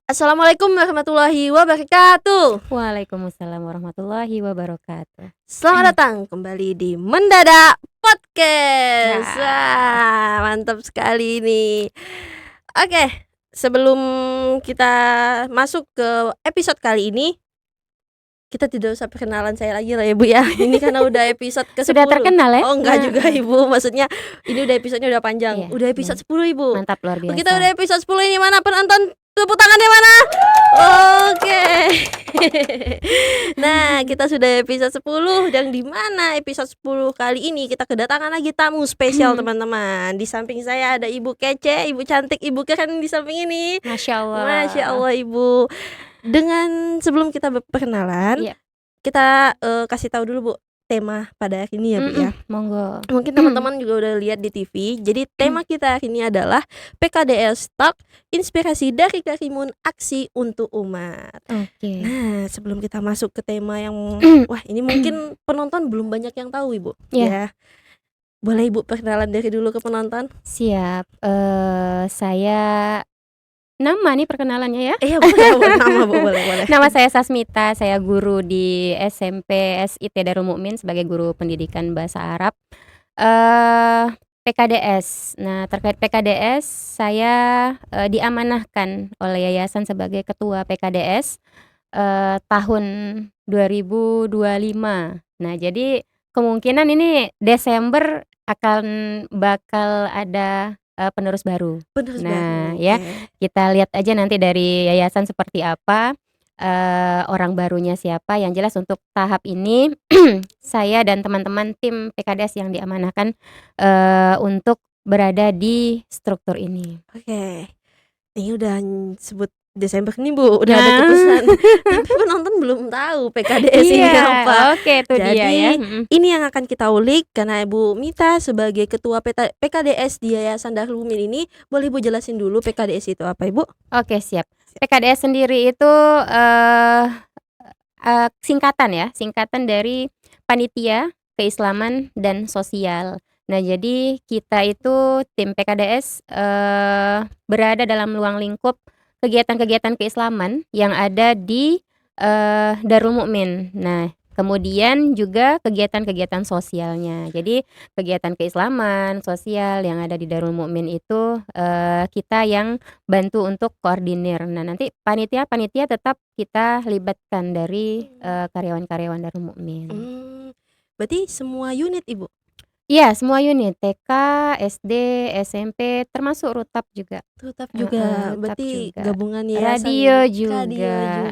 Assalamualaikum warahmatullahi wabarakatuh. Waalaikumsalam warahmatullahi wabarakatuh. Selamat datang kembali di Mendadak Podcast. Ya. Wah, mantap sekali nih. Oke, sebelum kita masuk ke episode kali ini, kita tidak usah perkenalan saya lagi lah ya Bu ya. Ini karena udah episode ke-10. Sudah terkenal ya? Oh enggak juga Ibu, maksudnya ini udah episodenya udah panjang. Iya, Udah episode 10 Ibu. Mantap, luar biasa. Kita udah episode 10 ini, mana penonton? Tepuk tangannya mana? Oke. Nah, kita sudah episode 10 dan di mana episode 10 kali ini kita kedatangan lagi tamu spesial teman-teman. Di samping saya ada Ibu kece, Ibu cantik, Ibu keren di samping ini. Masya Allah. Masya Allah Ibu. Dengan sebelum kita berkenalan, Iya. kita kasih tahu dulu Bu tema pada hari ini ya Bu ya. Monggo. Mungkin teman-teman juga udah lihat di TV. Jadi tema kita hari ini adalah PKDS Talk, inspirasi dari Karimun, aksi untuk umat. Oke. Nah, sebelum kita masuk ke tema yang wah ini mungkin penonton belum banyak yang tahu Ibu. Iya. Ya. Boleh Ibu perkenalan dari dulu ke penonton? Siap. Saya nama nih perkenalannya ya. Iya boleh nama Bu, boleh. Nama saya Sasmita, saya guru di SMP SIT Darul Mukmin sebagai guru pendidikan bahasa Arab. PKDS. Nah, terkait PKDS saya diamanahkan oleh yayasan sebagai ketua PKDS tahun 2025. Nah, jadi kemungkinan ini Desember bakal ada penerus baru. Penerus Nah, baru. ya. Oke. Kita lihat aja nanti dari yayasan seperti apa, orang barunya siapa. Yang jelas untuk tahap ini saya dan teman-teman tim PKDS yang diamanahkan untuk berada di struktur ini. Oke. Ini udah sebut Desember nih Bu, udah ada keputusan. Tapi penonton belum tahu PKDS ini apa. Oke, itu dia ya. Ini yang akan kita ulik karena Ibu Mita sebagai ketua PKDS di Yayasan Darul Mukmin ini, boleh Ibu jelasin dulu PKDS itu apa Ibu? Oke, siap. PKDS sendiri itu singkatan dari Panitia Keislaman dan Sosial. Nah, jadi kita itu tim PKDS berada dalam ruang lingkup kegiatan-kegiatan keislaman yang ada di Darul Mukmin. Nah, kemudian juga kegiatan-kegiatan sosialnya. Jadi kegiatan keislaman, sosial yang ada di Darul Mukmin itu kita yang bantu untuk koordinir. Nah, nanti panitia tetap kita libatkan dari karyawan-karyawan Darul Mukmin. Berarti semua unit Ibu? Iya, semua unit TK, SD, SMP, termasuk Rutap juga. Rutap juga. Rutap Berarti juga. gabungan yayasan. Radio juga.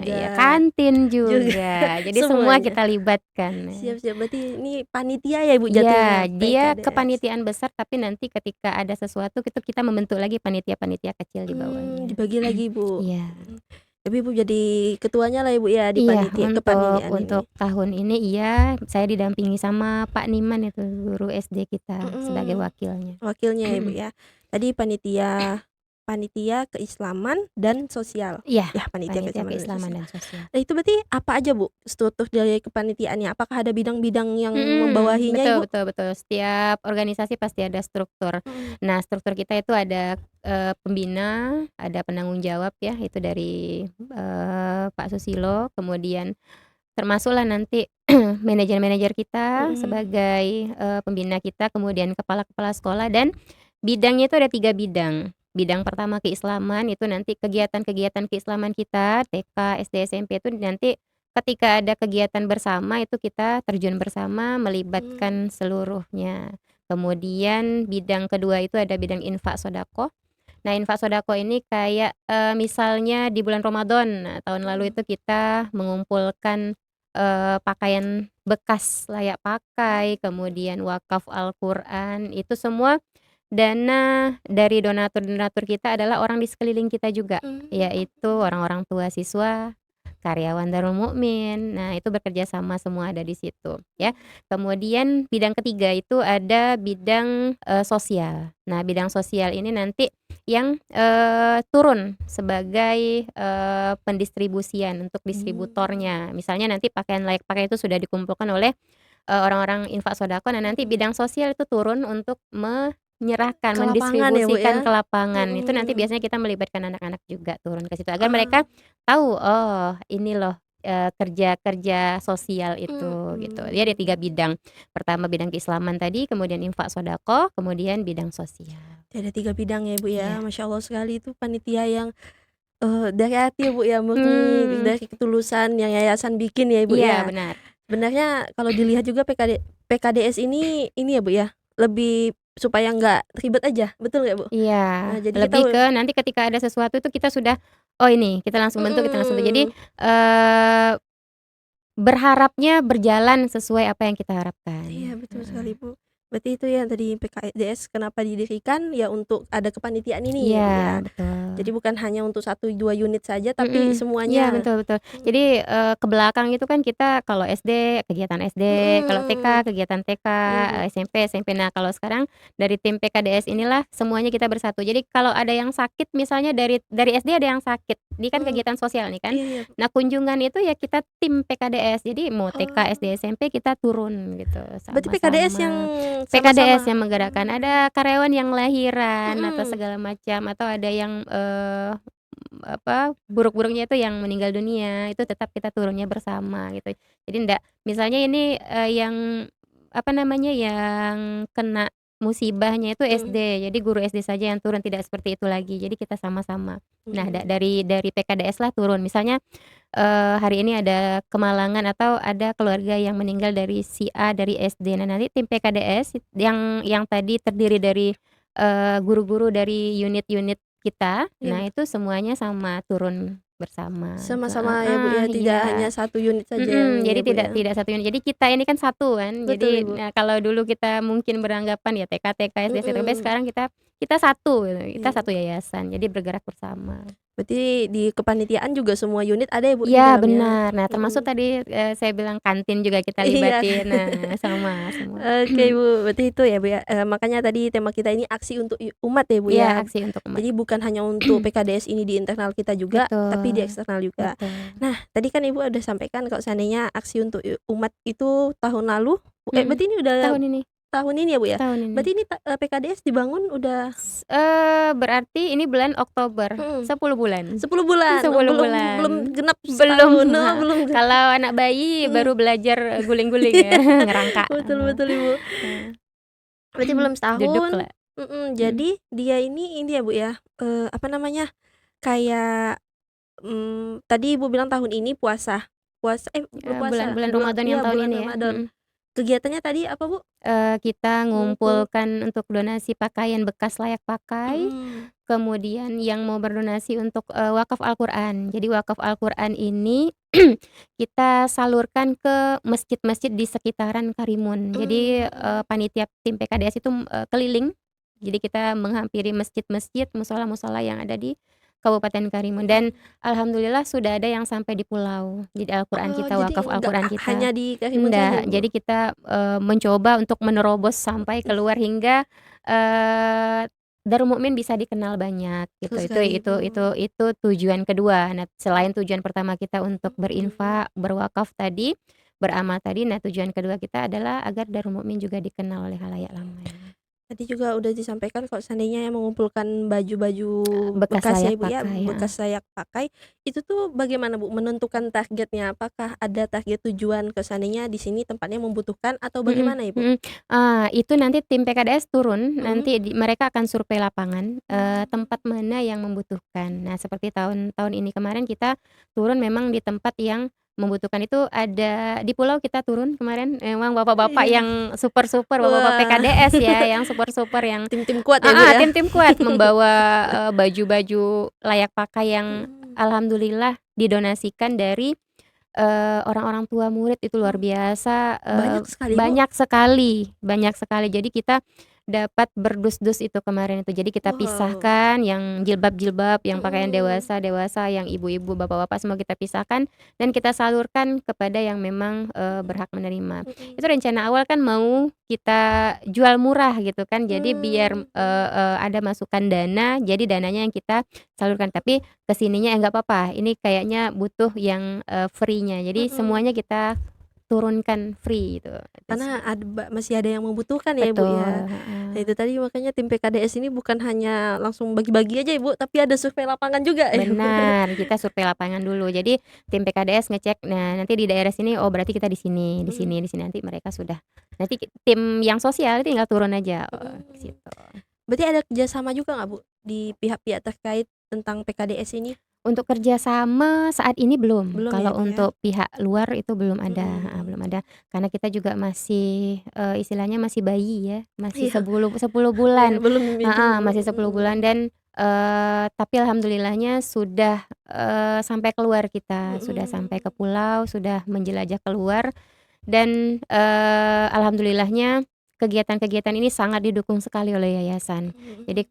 Ya, kantin juga. Jadi semua kita libatkan. Siap. Berarti ini panitia ya Ibu Iya, jatuhnya? dia kepanitiaan besar, tapi nanti ketika ada sesuatu kita membentuk lagi panitia-panitia kecil di bawahnya. Dibagi lagi Bu. Iya. Tapi Ibu jadi ketuanya lah Ibu ya di panitia kepanitiaan untuk ini. tahun ini iya, saya didampingi sama Pak Niman itu guru SD kita sebagai wakilnya. Wakilnya ya Ibu ya. Tadi panitia keislaman dan sosial. Iya, Ya, panitia keislaman dan sosial. Nah, itu berarti apa aja Bu struktur dari kepanitiaannya? Apakah ada bidang-bidang yang membawahinya Ibu? Betul. Setiap organisasi pasti ada struktur. Nah, struktur kita itu ada pembina, ada penanggung jawab ya, itu dari Pak Susilo, kemudian termasuklah nanti manajer-manajer kita sebagai pembina kita, kemudian kepala-kepala sekolah, dan bidangnya itu ada 3 bidang. Bidang pertama keislaman, itu nanti kegiatan-kegiatan keislaman kita TK, SD, SMP itu nanti ketika ada kegiatan bersama itu kita terjun bersama melibatkan seluruhnya. Kemudian bidang kedua itu ada bidang infak sodako. Nah, infak sodako ini kayak misalnya di bulan Ramadan tahun lalu itu kita mengumpulkan pakaian bekas layak pakai, kemudian wakaf Al-Quran, itu semua dana dari donatur-donatur kita adalah orang di sekeliling kita juga, yaitu orang-orang tua siswa, karyawan Darul Mukmin. Nah, itu bekerja sama semua ada di situ ya. Kemudian bidang ketiga itu ada bidang sosial. Nah, bidang sosial ini nanti yang turun sebagai pendistribusian untuk distributornya. Misalnya nanti pakaian layak pakai itu sudah dikumpulkan oleh orang-orang infak sodako. Nah, nanti bidang sosial itu turun untuk menyerahkan, Ke lapangan ya, Bu, mendistribusikan ya? ke lapangan. Itu nanti Mhm. biasanya kita melibatkan anak-anak juga turun ke situ agar mereka Oh. tahu, oh ini loh, kerja-kerja sosial itu, gitu. Dia ada 3 Mhm. bidang. Pertama bidang keislaman tadi, kemudian infak shodaqah, kemudian bidang sosial. Ada 3 bidang ya, Bu, ya. Iya. Masya Allah sekali itu panitia yang, dari hati ya, Bu, ya, murni Mmm. dari ketulusan yang yayasan bikin ya, Ibu, Iya, ya. benar. Sebenarnya kalau dilihat juga PKDS ini ya, Bu, ya, lebih supaya nggak ribet aja, betul nggak, Bu? Iya, Jadi kita lebih ke nanti ketika ada sesuatu itu kita sudah, oh ini kita langsung bentuk, kita langsung jadi, mhm. eee, berharapnya berjalan sesuai apa yang kita harapkan. Iya betul sekali, Heeh. Bu. Berarti itu yang tadi PKDS kenapa didirikan ya untuk ada kepanitiaan ini ya, Iya, Bu, ya. Jadi betul. bukan hanya untuk 1, 2 unit saja tapi Mhm, iya semuanya. betul betul. Mmm. Jadi, ke belakang itu kan kita kalau SD, kegiatan SD, kalau TK, Mhm. kegiatan TK, Iya, Bu. SMP. Nah, kalau sekarang dari tim PKDS inilah semuanya kita bersatu. Jadi kalau ada yang sakit misalnya dari SD ada yang sakit, ini kan Mmm. kegiatan sosial nih kan. Iya, iya, Bu. Nah, kunjungan itu ya kita tim PKDS. Jadi mau TK, SD, Oh. SMP kita turun gitu Berarti PKDS yang sama-sama. PKDS sama-sama? yang menggerakkan, ada karyawan yang lahiran atau Mhm. segala macam, atau ada yang, buruk-buruknya itu yang meninggal dunia, itu tetap kita turunnya bersama gitu. Jadi ndak misalnya ini, yang, apa namanya, yang kena musibahnya itu Mhm. SD, jadi guru SD saja yang turun, tidak seperti itu lagi. Jadi kita sama-sama. Nah, Mhm. dari PKDS-lah turun. Misalnya, hari ini ada kemalangan atau ada keluarga yang meninggal dari si A dari SD. Nah, nanti tim PKDS yang tadi terdiri dari, guru-guru dari unit-unit kita, nah Iya. itu semuanya sama turun bersama gitu, Sama-sama ya, Bu, heeh, ya, tidak iya. hanya 1 unit saja yang Jadi ini ya, Bu, tidak ya? tidak satu unit. Jadi kita ini kan satu kan. Betul, Jadi, Ibu. nah kalau dulu kita mungkin beranggapan ya TK, SD, SMP, Mhm. sekarang kita satu gitu, kita Iya. satu yayasan, jadi bergerak bersama. Berarti di kepanitiaan juga semua unit ada ya, Bu, di Iya dalamnya? benar. Nah termasuk Mhm. tadi, saya bilang kantin juga kita Iya. libatin. Nah sama semua. Oke, Bu, berarti itu ya, Bu, ya, makanya tadi tema kita ini aksi untuk umat ya, Bu, Iya, ya. aksi untuk umat. Jadi bukan hanya untuk PKDS ini di internal kita juga, tapi di Betul, eksternal juga. betul. Nah, tadi kan Ibu udah sampaikan kalau seandainya aksi untuk umat itu tahun lalu, Mhm, berarti ini udah tahun ini tahun ini ya, Bu, ya? tahun ini. Berarti ini PKDS dibangun udah Berarti ini bulan Oktober, mhm, 10 bulan. 10 bulan? Oh, 10 belum belum bulan. genap Belum, setahun, oh, belum kalau anak bayi mhm. baru belajar guling-guling ya, Iya, ngerangka, betul heeh. betul, Ibu. Heeh. Berarti belum setahun Duduklah. Mhm. jadi dia ini ya, Bu, ya, apa namanya, kayak, tadi Ibu bilang tahun ini puasa puasa belum puasa, Bulan Ramadan yang iya tahun bulan ini ya, Ramadan. mhm. Kegiatannya tadi apa, Bu? Kita Ngumpul ngumpulkan untuk donasi pakaian bekas layak pakai, mhm, kemudian yang mau berdonasi untuk, wakaf Al-Qur'an. Jadi wakaf Al-Qur'an ini kita salurkan ke masjid-masjid di sekitaran Karimun. Jadi, mhm. panitia tim PKDS itu, keliling, jadi kita menghampiri masjid-masjid, mushola-mushola yang ada di Kabupaten Karimun, dan Mhm. alhamdulillah sudah ada yang sampai di pulau. Jadi Al-Qur'an Oh, kita, jadi wakaf nggak Al-Qur'an kita hanya di Karimun saja, enggak, Bu? jadi kita, mencoba untuk menerobos sampai Ih, keluar hingga, Darul Mukmin bisa dikenal banyak betul gitu. Itu sekali, itu Bu. itu itu tujuan kedua. Nah, selain tujuan pertama kita untuk Mhm. berinfak, berwakaf tadi, beramal tadi, nah tujuan kedua kita adalah agar Darul Mukmin juga dikenal oleh khalayak ramai. Tadi juga udah disampaikan kalau seandainya mengumpulkan baju-baju Bekas bekas ya, layak Ibu, ya, pakai, heeh. bekas layak pakai, itu tuh bagaimana, Bu, menentukan targetnya? Apakah ada target tujuan kalau seandainya di sini tempatnya membutuhkan atau Mhm, bagaimana, Ibu? mhm. Itu nanti tim PKDS turun, Mhm. nanti mereka akan survei lapangan, Mmm. tempat mana yang membutuhkan. Nah, seperti tahun-tahun ini kemarin kita turun memang di tempat yang membutuhkan. Itu ada di pulau kita turun kemarin, memang bapak-bapak Iya. yang super-super, bapak-bapak Wah, PKDS ya, yang super-super yang tim-tim kuat ya, Bu, heeh, ya? tim-tim kuat membawa, baju-baju layak pakai yang Mhm. alhamdulillah didonasikan dari orang-orang tua murid. Itu luar Oh, biasa, banyak sekali, Bu? banyak sekali banyak sekali. Jadi kita dapat berdus-dus itu kemarin itu. Jadi kita Wow. pisahkan yang jilbab-jilbab, yang pakaian Mhm. dewasa-dewasa, yang ibu-ibu, bapak-bapak, semua kita pisahkan dan kita salurkan kepada yang memang, berhak menerima. Mhm. Itu rencana awal kan mau kita jual murah gitu kan, jadi biar, ada masukan dana, jadi dananya yang kita salurkan. Tapi kesininya nggak apa-apa, ini kayaknya butuh yang, free-nya. Jadi Mhm. semuanya kita turunkan free gitu. Karena masih ada yang membutuhkan ya Ibu Betul, ya. heeh. Nah itu tadi makanya tim PKDS ini bukan hanya langsung bagi-bagi aja Ibu, tapi ada survei lapangan juga Ibu. Benar, kita survei lapangan dulu. Jadi tim PKDS ngecek, nah nanti di daerah sini, oh berarti kita di sini, di sini, di sini, nanti mereka sudah nanti tim yang sosial tinggal turun aja, ke situ. Berarti ada kerjasama juga nggak Bu di pihak-pihak terkait tentang PKDS ini? Untuk kerjasama saat ini belum. Belum ya, Kalau Bu, ya? untuk pihak luar itu belum ada, belum ada. Karena kita juga masih, istilahnya masih bayi ya, masih Iya. 10 bulan. Belum itu Heeh, Bu, masih 10 bulan dan, tapi alhamdulillahnya sudah, sampai keluar kita, sudah sampai ke pulau, sudah menjelajah keluar dan, alhamdulillahnya kegiatan-kegiatan ini sangat didukung sekali oleh yayasan. Jadi,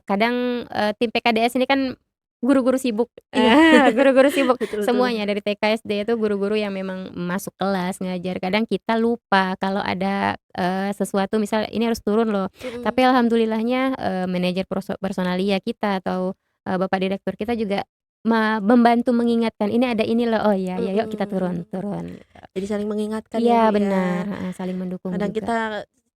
kadang, tim PKDS ini kan guru-guru sibuk, Iya. guru-guru sibuk Betul betul. semuanya dari TK, SD itu guru-guru yang memang masuk kelas ngajar. Kadang kita lupa kalau ada, sesuatu misal ini harus turun loh. Tapi alhamdulillahnya, manajer personalia kita atau, bapak direktur kita juga membantu mengingatkan, "Ini ada ini loh." "Oh ya ya yuk kita turun turun." Gitu. Jadi saling mengingatkan ya Iya Bu, ya. benar, heeh, saling mendukung Kadang juga. kita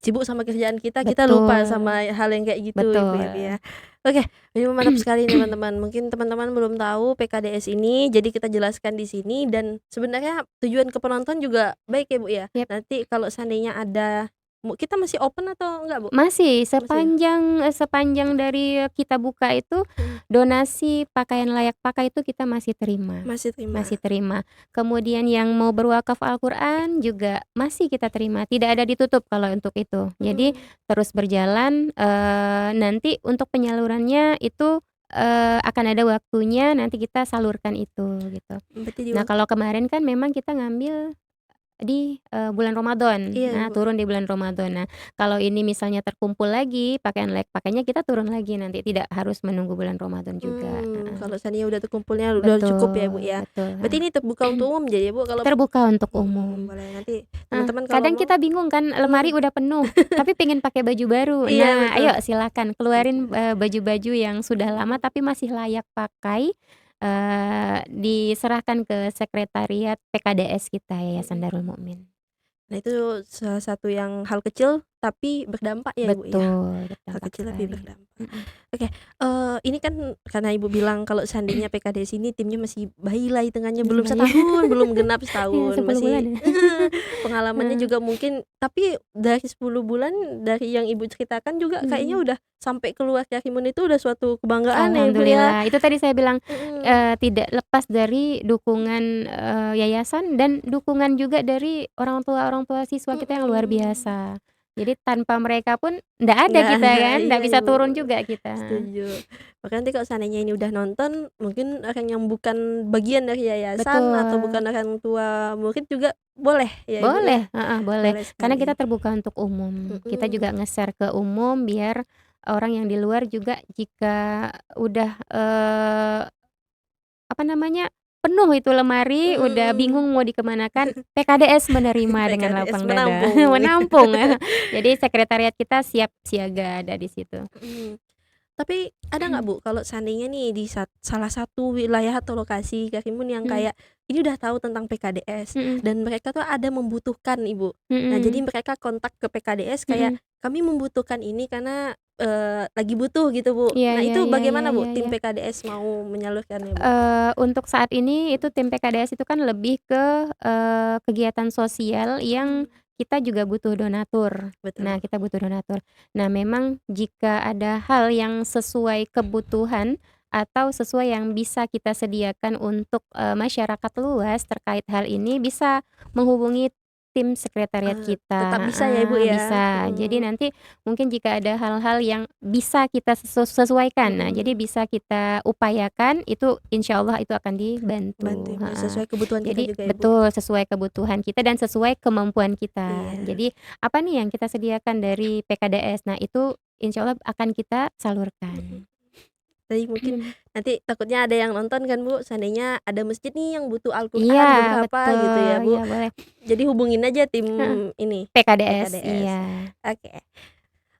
sibuk sama kerjaan kita lupa Betul, sama hal yang kayak gitu Ibu ya, Bu, betul. ya. Oke, ini mantap sekali nih teman-teman. Mungkin teman-teman belum tahu PKDS ini, jadi kita jelaskan di sini dan sebenarnya tujuan ke penonton juga baik ya Bu ya. Yap. Nanti kalau seandainya ada kita masih open atau enggak Bu? Masih, Masih ya? sepanjang dari kita buka itu, donasi pakaian layak pakai itu kita masih terima. Masih terima. Masih terima. Kemudian yang mau berwakaf Al-Qur'an juga masih kita terima, tidak ada ditutup kalau untuk itu. Jadi terus berjalan, nanti untuk penyalurannya itu, akan ada waktunya nanti kita salurkan itu, gitu. Berarti Nah kalau kemarin kan memang kita ngambil di, bulan Ramadan. iya Nah, Bu. turun di bulan Ramadan. Nah, kalau ini misalnya terkumpul lagi pakaian layak pakainya kita turun lagi nanti, tidak harus menunggu bulan Ramadan juga, heeh. Kalau seandainya udah terkumpulnya udah cukup ya Bu Betul, ya. betul, Berarti heeh. ini terbuka untuk umum jadi ya Bu kalau Terbuka untuk umum. boleh nanti Nah, teman-teman kalau kadang mau kita bingung kan lemari udah penuh, tapi pengen pakai baju baru. iya Nah, betul. ayo silakan keluarin, baju-baju yang sudah lama tapi masih layak pakai, diserahkan ke sekretariat PKDS kita, Yayasan Darul Mukmin. Nah itu salah satu yang hal kecil tapi berdampak ya Ibu ya? Betul, Hal berdampak kecil tapi sekali. berdampak. Oke, ini kan karena Ibu bilang kalau seandainya PKDS ini timnya masih bayi lah hitungannya, belum Masih bayi. setahun, belum genap Iya, setahun, 10 bulan masih ya. pengalamannya Heeh. juga mungkin tapi dari 10 bulan dari yang Ibu ceritakan juga kayaknya udah sampai keluar Karimun itu udah suatu kebanggaan ya Ibu ya? Alhamdulillah, itu tadi saya bilang, Mhm. tidak lepas dari dukungan, yayasan dan dukungan juga dari orang tua siswa kita yang luar biasa. Jadi tanpa mereka pun ndak ada Nggak kita ada, kan, ndak iya bisa Ibu, turun juga kita. setuju. Maka nanti kalau seandainya ini udah nonton, mungkin orang yang bukan bagian dari yayasan atau bukan Betul. orang tua murid juga boleh ya Ibu ya? Boleh, heeh, boleh. Boleh Karena kita sekali. terbuka untuk umum. Kita juga nge-share ke umum biar orang yang di luar juga jika udah, apa namanya, penuh itu lemari, udah bingung mau dikemanakan, PKDS menerima dengan PKDS lapang dada, menampung. menampung. Jadi sekretariat kita siap siaga ada di situ. Tapi ada nggak Bu, kalau seandainya nih di salah satu wilayah atau lokasi Karimun yang Mhm, kayak ini udah tahu tentang PKDS mhm, dan mereka tuh ada membutuhkan Ibu. Nah jadi mhm, mereka kontak ke PKDS kayak, mhm. "Kami membutuhkan ini karena, lagi butuh," gitu Bu. Iya Nah iya itu iya iya bagaimana Bu iya tim iya. PKDS mau menyalurkannya Bu? Untuk saat ini itu tim PKDS itu kan lebih ke, kegiatan sosial yang kita juga butuh donatur. Nah, Betul. kita butuh donatur. Nah, memang jika ada hal yang sesuai kebutuhan atau sesuai yang bisa kita sediakan untuk, masyarakat luas terkait hal ini bisa menghubungi tim sekretariat Tetap kita, bisa ya Ibu ya? bisa. Jadi nanti mungkin jika ada hal-hal yang bisa kita sesuaikan, nah jadi bisa kita upayakan itu insyaallah itu akan Bantu dibantu, Ibu, heeh. sesuai kebutuhan kita Jadi juga ya Bu? betul sesuai kebutuhan kita dan sesuai kemampuan kita. Iya. Jadi apa nih yang kita sediakan dari PKDS, nah itu insyaallah akan kita salurkan. Tadi mungkin nanti takutnya ada yang nonton kan Bu, seandainya ada masjid nih yang butuh Iya Al-Qur'an beberapa gitu betul, ya Bu. iya boleh. Jadi hubungin aja tim Heeh, ini, PKDS, PKDS. iya. Oke.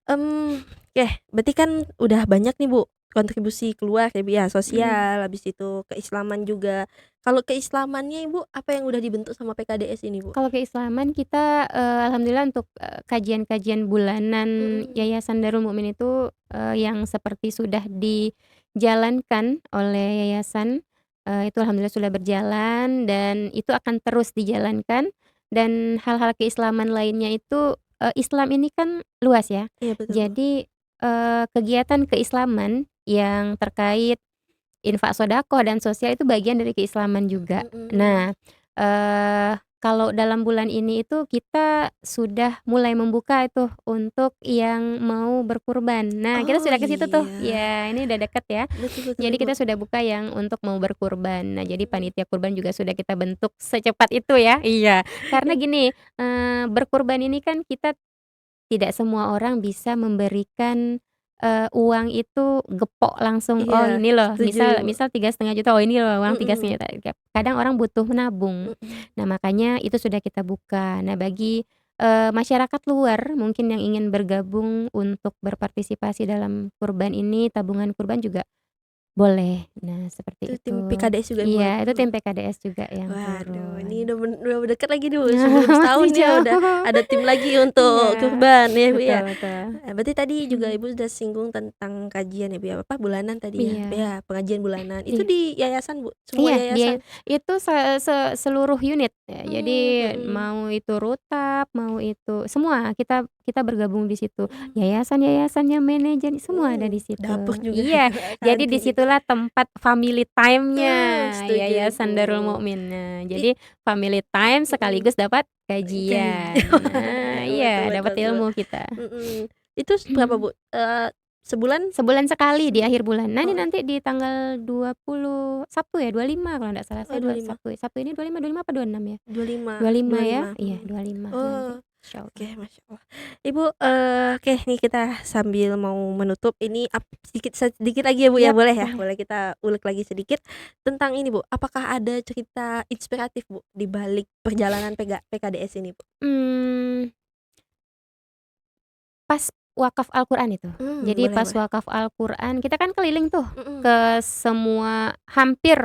Mmm, Oke, berarti kan udah banyak nih Bu, kontribusi keluar ya Bu ya, Mhm. sosial, habis itu keislaman juga. Kalau keislamannya Ibu, apa yang udah dibentuk sama PKDS ini Bu? Kalau keislaman kita, alhamdulillah untuk, kajian-kajian bulanan Mhm. Yayasan Darul Mukmin itu, yang seperti sudah dijalankan oleh yayasan, itu alhamdulillah sudah berjalan dan itu akan terus dijalankan dan hal-hal keislaman lainnya itu, Islam ini kan luas ya. Iya betul. Jadi, kegiatan keislaman yang terkait infak shodaqah dan sosial itu bagian dari keislaman juga. Mhm. Nah, kalau dalam bulan ini itu kita sudah mulai membuka itu untuk yang mau berkurban. Nah, kita Oh sudah ke situ tuh, iya, ya ini udah deket ya. betul betul Jadi Ibu. kita sudah buka yang untuk mau berkurban. Nah, jadi Mhm. panitia kurban juga sudah kita bentuk secepat itu ya. Iya, karena gini, berkurban ini kan kita tidak semua orang bisa memberikan, uang itu gepok langsung, "Oh Iya, ini loh," setuju. misal misal 3,5 juta, "Oh ini loh uang tiga Mhm. setengah juta." Kadang orang butuh menabung. Mhm. Nah makanya itu sudah kita buka. Nah bagi, masyarakat luar mungkin yang ingin bergabung untuk berpartisipasi dalam kurban ini, tabungan kurban juga boleh. Nah Itu seperti tim itu. PKDS juga Ibu? Iya itu tim Mhm. PKDS juga yang Waduh, ini turun. udah deket lagi nih Bu, sebelum setahun Masih nih udah jauh. ada tim lagi Iya, untuk kurban ya Bu betul ya? betul. Berarti tadi juga Ibu sudah singgung tentang kajian ya Bu ya, apa, bulanan tadi ya? Iya. Ya, pengajian bulanan. Itu Iya. di yayasan Bu? Semua Iya, dia yayasan? itu se se seluruh unit ya. Jadi Mhm. mau itu Rutab, mau itu semua kita kita bergabung di situ. Mhm. Yayasan-yayasannya, manajer, semua ada di Dapur situ. juga Iya, jadi kantin di juga. situlah tempat family time-nya Setuju Ibu. Yayasan Darul Mukmin. Nah, I jadi family time mhm, sekaligus dapat gaji. kajian. Nah, Betul iya dapat betul tuh. ilmu kita. Mhm. Itu berapa Bu? Sebulan? Sebulan sekali di Sebu akhir bulan. Nah, ini oh nanti di tanggal 20 Sabtu ya, 25 kalau nggak salah. oh Saya 25? Sabtu Sabtu ini 25 apa 26 ya? 25 25 ya? 25, Iya, mhm. 25 nanti, Oh, oke, insyaallah. Masya Allah. Ibu, oke nih kita sambil mau menutup ini sedikit lagi ya Bu ya, Yap, boleh ya? boleh. Boleh kita ulik lagi sedikit tentang ini Bu, apakah ada cerita inspiratif Bu, di balik perjalanan PKDS ini Bu? Mmm, pas wakaf Al-Qur'an itu. Jadi Boleh pas boleh. wakaf Al-Qur'an kita kan keliling tuh Mhm. ke semua hampir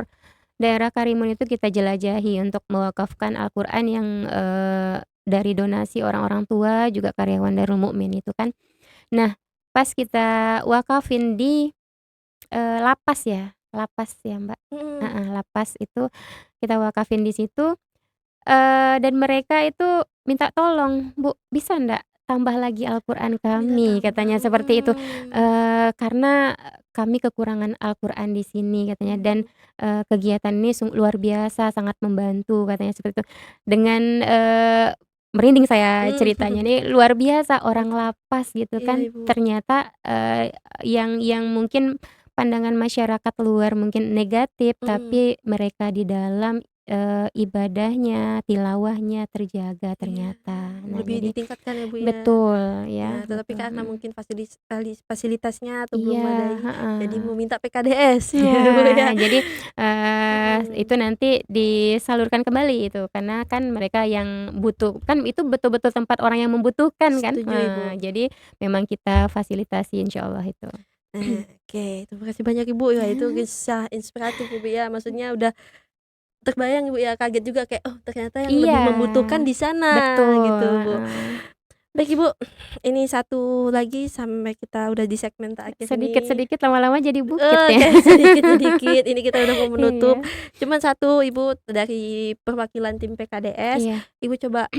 daerah Karimun itu kita jelajahi untuk mewakafkan Al-Qur'an yang, dari donasi orang-orang tua juga karyawan Darul Mukmin itu kan. Nah, pas kita wakafin di, lapas ya, lapas ya, Mbak, Mhm. heeh, lapas itu kita wakafin di situ, dan mereka itu minta tolong, "Bu, bisa ndak tambah lagi Al-Qur'an Minta kami?" tambah, Katanya seperti itu, mhm. "Karena kami kekurangan Al-Qur'an di sini," katanya, "dan, Mhm. kegiatan ini luar biasa, sangat membantu," katanya seperti itu. Dengan, merinding saya Mmm. ceritanya nih, luar biasa orang Betul. lapas gitu Iya kan, Ibu. ternyata, yang mungkin pandangan masyarakat luar mungkin negatif, Mhm. tapi mereka di dalam, ibadahnya, tilawahnya terjaga Iya, ternyata. Nah lebih jadi ditingkatkan ya Bu ya? betul Ya, ya, tetapi betul, karena mhm. mungkin fasilitasnya atau belum Iya, memadai, jadi heeh. meminta PKDS ya Bu ya? Iya, jadi, itu Mhm. nanti disalurkan kembali itu, karena kan mereka yang butuh kan itu betul-betul tempat orang yang membutuhkan kan, Setuju Ibu. jadi memang kita fasilitasi insyaallah itu. Oke, terima kasih banyak Ibu ya, itu kisah inspiratif Ibu ya, maksudnya udah terbayang Ibu ya, kaget juga kayak, oh ternyata yang Iya, lebih membutuhkan di sana, betul, gitu Bu. heeh. Baik Ibu, ini satu lagi sampai kita udah di segmen terakhir ini. Sedikit-sedikit lama-lama jadi bukit ya. Oke, sedikit-sedikit, ini kita udah mau menutup. Iya, Cuman satu Ibu, dari perwakilan tim PKDS, iya. Ibu coba,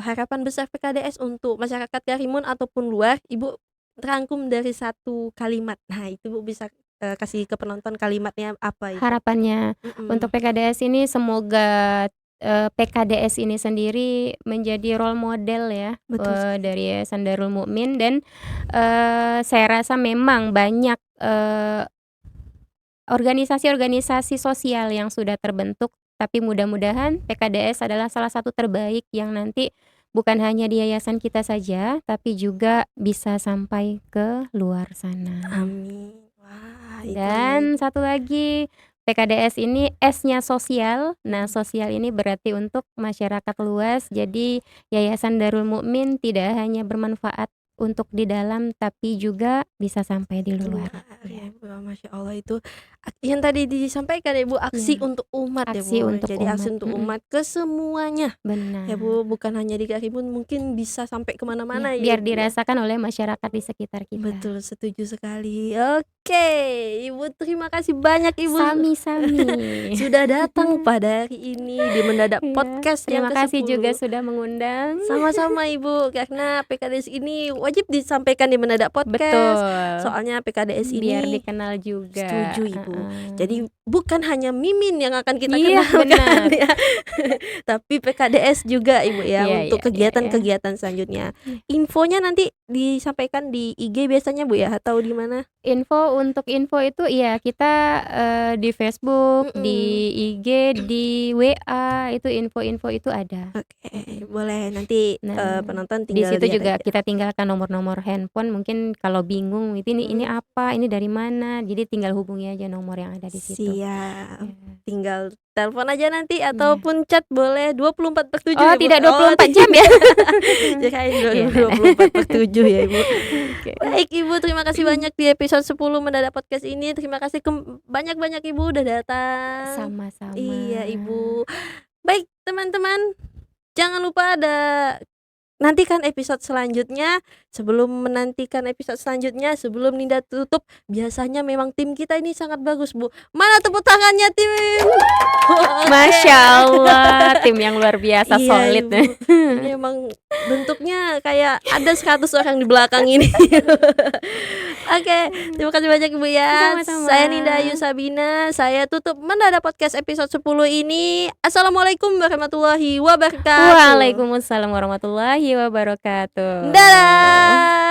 harapan besar PKDS untuk masyarakat Karimun ataupun luar, Ibu rangkum dari satu kalimat. Nah, itu Bu bisa, kasih ke penonton kalimatnya apa itu? Harapannya Mhm, untuk PKDS ini semoga, PKDS ini sendiri menjadi role model ya, betul sekali. dari Yayasan Darul Mukmin dan, saya rasa memang banyak, organisasi-organisasi sosial yang sudah terbentuk, tapi mudah-mudahan PKDS adalah salah satu terbaik yang nanti bukan hanya di yayasan kita saja, tapi juga bisa sampai ke luar sana. Amin. Wah, ini Dan satu lagi, PKDS ini S-nya sosial. Nah, mhm, sosial ini berarti untuk masyarakat luas. Jadi, Yayasan Darul Mukmin tidak hanya bermanfaat untuk di dalam tapi juga bisa sampai di luar. Ya, Bu, Masya Allah itu yang tadi disampaikan ya Bu, aksi Iya, untuk umat ya aksi Bu. untuk Jadi aksi umat. untuk umat ke semuanya ya Bu, Benar. bukan hanya di Karimun, mungkin bisa sampai Ya, kemana-mana ya biar Ibu ya. dirasakan oleh masyarakat di sekitar kita. Betul, setuju sekali. Oke, Ibu terima kasih banyak Ibu Sami-sami. sudah datang pada hari ini di Mendadak Iya, Podcast yang terima kasih juga ke-10. sudah mengundang. Sama-sama Ibu, karena PKDS ini wajib disampaikan di Mendadak Podcast. Betul. Soalnya PKDS Biar ini dikenal juga. setuju Ibu. Heeh. Jadi bukan hanya Mimin yang akan kita Iya, kenalkan benar. ya. Tapi PKDS juga Ibu ya, Iya, untuk iya, iya, iya. kegiatan-kegiatan selanjutnya. Infonya nanti disampaikan di IG biasanya Bu ya, atau di mana? Untuk info itu ya kita di Facebook, di IG, di WA, itu info-info itu ada. Oke, boleh nanti Nah, penonton di tinggal situ lihat juga aja. kita tinggalkan nomor-nomor handphone, mungkin kalau bingung ini apa, ini dari mana, jadi tinggal hubungi aja nomor yang ada di situ. Siap. Ya. Tinggal telepon aja nanti ataupun chat boleh 24/7 Oh, ya Bu? tidak 24 jam ya? Kirain Iya. 24/7 ya Ibu. Oke. Baik Ibu, terima kasih banyak di episode 10 Mendadak Podcast ini. Terima kasih banyak-banyak Ibu udah datang. Sama-sama. Iya Ibu. Baik teman-teman, jangan lupa nantikan episode selanjutnya. Sebelum menantikan episode selanjutnya, sebelum Ninda tutup, biasanya memang tim kita ini sangat bagus Bu. Mana tepuk tangannya tim? Masya Allah, tim yang luar biasa, Iya, solid. Ibu. Ini emang bentuknya kayak ada 100 orang di belakang ini. Oke, terima kasih banyak Ibu ya. Sama-sama. Saya Ninda Ayu Sabina. Saya tutup Mendadak Podcast episode 10 ini. Assalamualaikum warahmatullahi wabarakatuh. Waalaikumsalam warahmatullahi wabarakatuh. Dadah.